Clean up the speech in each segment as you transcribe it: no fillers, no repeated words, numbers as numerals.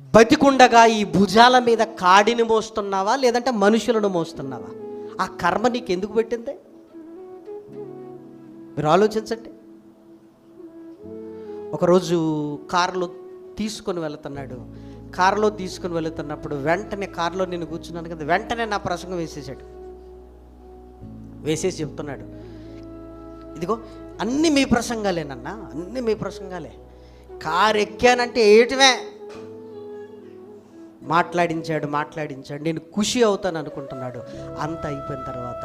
బతికుండగా ఈ భుజాల మీద కాడిని మోస్తున్నావా, లేదంటే మనుషులను మోస్తున్నావా? ఆ కర్మ నీకు ఎందుకు పెట్టింది? మీరు ఆలోచించండి. ఒకరోజు కారులో తీసుకొని వెళుతున్నాడు. కారులో తీసుకొని వెళుతున్నప్పుడు వెంటనే, కారులో నేను కూర్చున్నాను కదా, వెంటనే నా ప్రసంగం వేసేసాడు. వేసేసి చెప్తున్నాడు, ఇదిగో అన్నీ మీ ప్రసంగాలేనన్నా, అన్నీ మీ ప్రసంగాలే. కారు ఎక్కానంటే ఏటివే మాట్లాడించాడు. నేను ఖుషి అవుతాను అనుకుంటున్నాడు. అంత అయిపోయిన తర్వాత,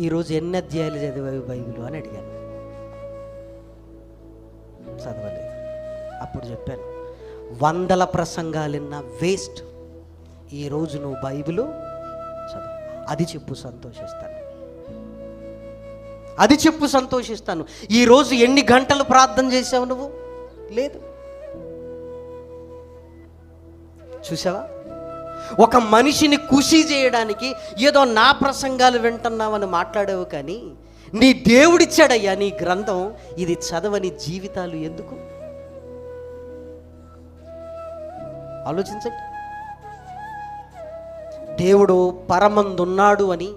ఈరోజు ఎన్ని అధ్యాయాలు చదివావు బైబిల్ అని అడిగాను. చదవలేదు. అప్పుడు చెప్పాను, 100 ప్రసంగాలున్నా వేస్ట్. ఈరోజు నువ్వు బైబిల్ చదువు, అది చెప్పు సంతోషిస్తాను. అది చెప్పు సంతోషిస్తాను. ఈరోజు ఎన్ని గంటలు ప్రార్థన చేసావు నువ్వు? లేదు. చూసావా? ఒక మనిషిని ఖుషి చేయడానికి ఏదో నా ప్రసంగాలు వింటున్నావని మాట్లాడావు, కానీ నీ దేవుడిచ్చాడయ్యా నీ గ్రంథం, ఇది చదవని జీవితాలు ఎందుకు? ఆలోచించండి. దేవుడు పరమందున్నాడు అని,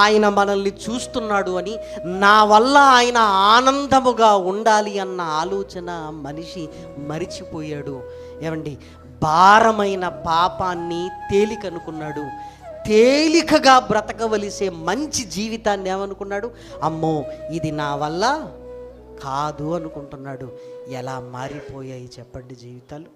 ఆయన మనల్ని చూస్తున్నాడు అని, నా వల్ల ఆయన ఆనందముగా ఉండాలి అన్న ఆలోచన మనిషి మరిచిపోయాడు. ఏమండి, భారమైన పాపాన్ని తేలికనుకున్నాడు. తేలికగా బ్రతకవలసే మంచి జీవితాన్ని ఏమనుకున్నాడు? అమ్మో ఇది నా వల్ల కాదు అనుకుంటున్నాడు. ఎలా మారిపోయాయి చెప్పండి జీవితాలు.